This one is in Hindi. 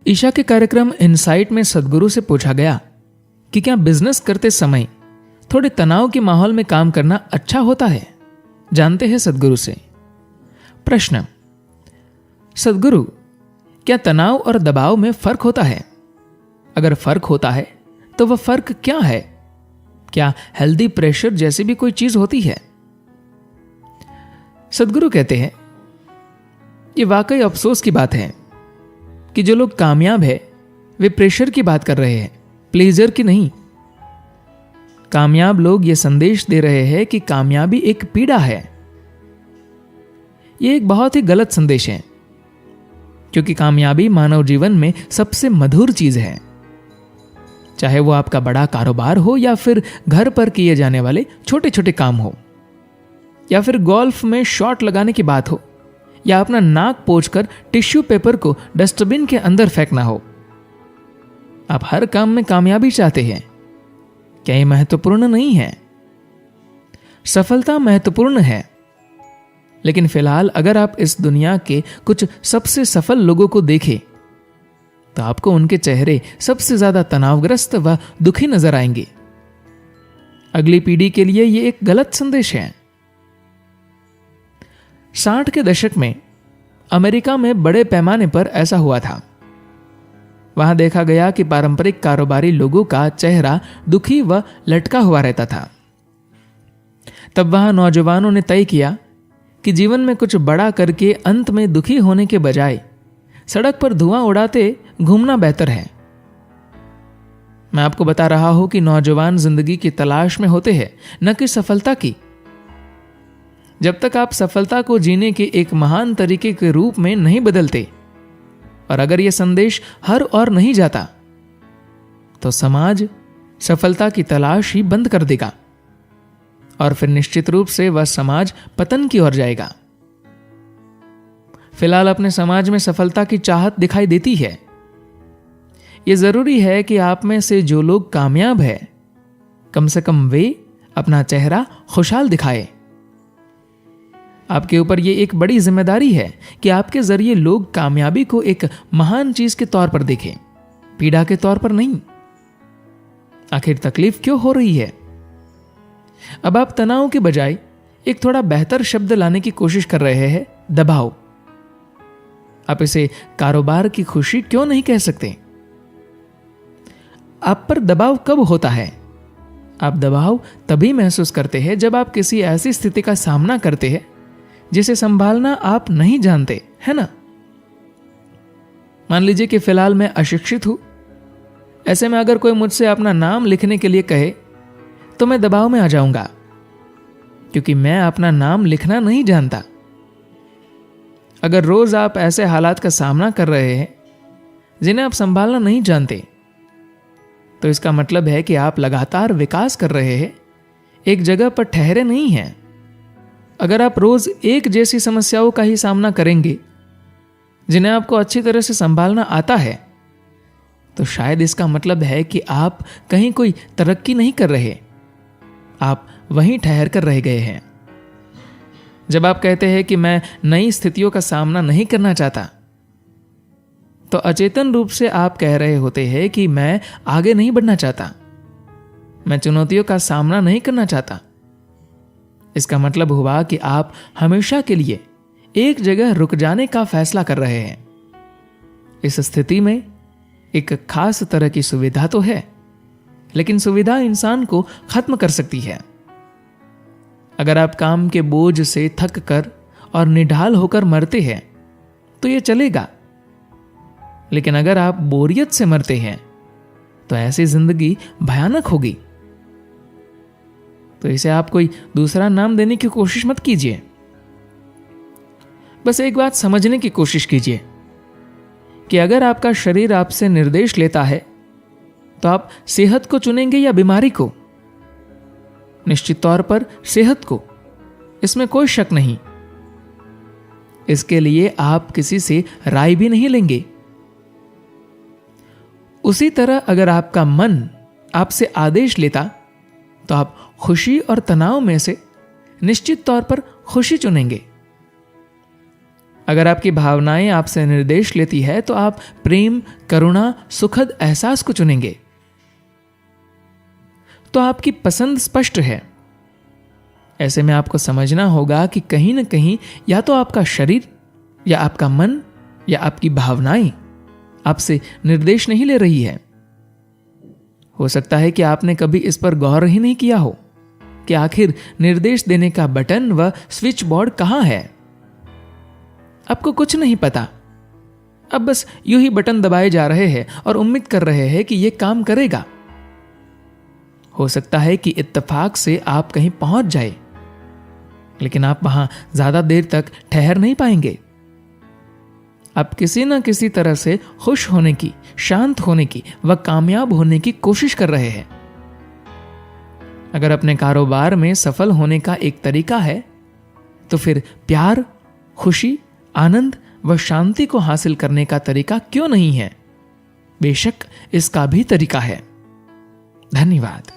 ईशा के कार्यक्रम इनसाइट में सदगुरु से पूछा गया कि क्या बिजनेस करते समय थोड़े तनाव के माहौल में काम करना अच्छा होता है। जानते हैं सदगुरु से। प्रश्न, सदगुरु, क्या तनाव और दबाव में फर्क होता है? अगर फर्क होता है तो वह फर्क क्या है? क्या हेल्दी प्रेशर जैसी भी कोई चीज होती है? सदगुरु कहते हैं, यह वाकई अफसोस की बात है कि जो लोग कामयाब है वे प्रेशर की बात कर रहे हैं, प्लेजर की नहीं। कामयाब लोग यह संदेश दे रहे हैं कि कामयाबी एक पीड़ा है। यह एक बहुत ही गलत संदेश है, क्योंकि कामयाबी मानव जीवन में सबसे मधुर चीज है। चाहे वो आपका बड़ा कारोबार हो या फिर घर पर किए जाने वाले छोटे छोटे काम हो, या फिर गोल्फ में शॉट लगाने की बात हो, या अपना नाक पोंछकर टिश्यू पेपर को डस्टबिन के अंदर फेंकना हो। आप हर काम में कामयाबी चाहते हैं। क्या यह महत्वपूर्ण नहीं है? सफलता महत्वपूर्ण है, लेकिन फिलहाल अगर आप इस दुनिया के कुछ सबसे सफल लोगों को देखें तो आपको उनके चेहरे सबसे ज्यादा तनावग्रस्त व दुखी नजर आएंगे। अगली पीढ़ी के लिए यह एक गलत संदेश है। 60 के दशक में अमेरिका में बड़े पैमाने पर ऐसा हुआ था। वहां देखा गया कि पारंपरिक कारोबारी लोगों का चेहरा दुखी व लटका हुआ रहता था। तब वहां नौजवानों ने तय किया कि जीवन में कुछ बड़ा करके अंत में दुखी होने के बजाय सड़क पर धुआं उड़ाते घूमना बेहतर है। मैं आपको बता रहा हूं कि नौजवान जिंदगी की तलाश में होते हैं, न कि सफलता की। जब तक आप सफलता को जीने के एक महान तरीके के रूप में नहीं बदलते, और अगर यह संदेश हर और नहीं जाता, तो समाज सफलता की तलाश ही बंद कर देगा, और फिर निश्चित रूप से वह समाज पतन की ओर जाएगा। फिलहाल अपने समाज में सफलता की चाहत दिखाई देती है। यह जरूरी है कि आप में से जो लोग कामयाब है, कम से कम वे अपना चेहरा खुशहाल दिखाए। आपके ऊपर यह एक बड़ी जिम्मेदारी है कि आपके जरिए लोग कामयाबी को एक महान चीज के तौर पर देखें, पीड़ा के तौर पर नहीं। आखिर तकलीफ क्यों हो रही है? अब आप तनाव के बजाय एक थोड़ा बेहतर शब्द लाने की कोशिश कर रहे हैं, दबाव। आप इसे कारोबार की खुशी क्यों नहीं कह सकते? आप पर दबाव कब होता है? आप दबाव तभी महसूस करते हैं जब आप किसी ऐसी स्थिति का सामना करते हैं जिसे संभालना आप नहीं जानते, है ना? मान लीजिए कि फिलहाल मैं अशिक्षित हूं। ऐसे में अगर कोई मुझसे अपना नाम लिखने के लिए कहे तो मैं दबाव में आ जाऊंगा, क्योंकि मैं अपना नाम लिखना नहीं जानता। अगर रोज आप ऐसे हालात का सामना कर रहे हैं जिन्हें आप संभालना नहीं जानते, तो इसका मतलब है कि आप लगातार विकास कर रहे हैं, एक जगह पर ठहरे नहीं हैं। अगर आप रोज एक जैसी समस्याओं का ही सामना करेंगे जिन्हें आपको अच्छी तरह से संभालना आता है, तो शायद इसका मतलब है कि आप कहीं कोई तरक्की नहीं कर रहे, आप वहीं ठहर कर रह गए हैं। जब आप कहते हैं कि मैं नई स्थितियों का सामना नहीं करना चाहता, तो अचेतन रूप से आप कह रहे होते हैं कि मैं आगे नहीं बढ़ना चाहता, मैं चुनौतियों का सामना नहीं करना चाहता। इसका मतलब हुआ कि आप हमेशा के लिए एक जगह रुक जाने का फैसला कर रहे हैं। इस स्थिति में एक खास तरह की सुविधा तो है, लेकिन सुविधा इंसान को खत्म कर सकती है। अगर आप काम के बोझ से थक कर और निढाल होकर मरते हैं तो यह चलेगा, लेकिन अगर आप बोरियत से मरते हैं तो ऐसी जिंदगी भयानक होगी। तो इसे आप कोई दूसरा नाम देने की कोशिश मत कीजिए। बस एक बात समझने की कोशिश कीजिए कि अगर आपका शरीर आपसे निर्देश लेता है तो आप सेहत को चुनेंगे या बीमारी को? निश्चित तौर पर सेहत को, इसमें कोई शक नहीं। इसके लिए आप किसी से राय भी नहीं लेंगे। उसी तरह अगर आपका मन आपसे आदेश लेता तो आप खुशी और तनाव में से निश्चित तौर पर खुशी चुनेंगे। अगर आपकी भावनाएं आपसे निर्देश लेती है तो आप प्रेम, करुणा, सुखद एहसास को चुनेंगे। तो आपकी पसंद स्पष्ट है। ऐसे में आपको समझना होगा कि कहीं ना कहीं या तो आपका शरीर या आपका मन या आपकी भावनाएं आपसे निर्देश नहीं ले रही है। हो सकता है कि आपने कभी इस पर गौर ही नहीं किया हो कि आखिर निर्देश देने का बटन व स्विच बोर्ड कहां है। आपको कुछ नहीं पता, अब बस यूं ही बटन दबाए जा रहे हैं और उम्मीद कर रहे हैं कि यह काम करेगा। हो सकता है कि इत्तेफाक से आप कहीं पहुंच जाए, लेकिन आप वहां ज्यादा देर तक ठहर नहीं पाएंगे। आप किसी न किसी तरह से खुश होने की, शांत होने की व कामयाब होने की कोशिश कर रहे हैं। अगर अपने कारोबार में सफल होने का एक तरीका है तो फिर प्यार, खुशी, आनंद व शांति को हासिल करने का तरीका क्यों नहीं है? बेशक इसका भी तरीका है। धन्यवाद।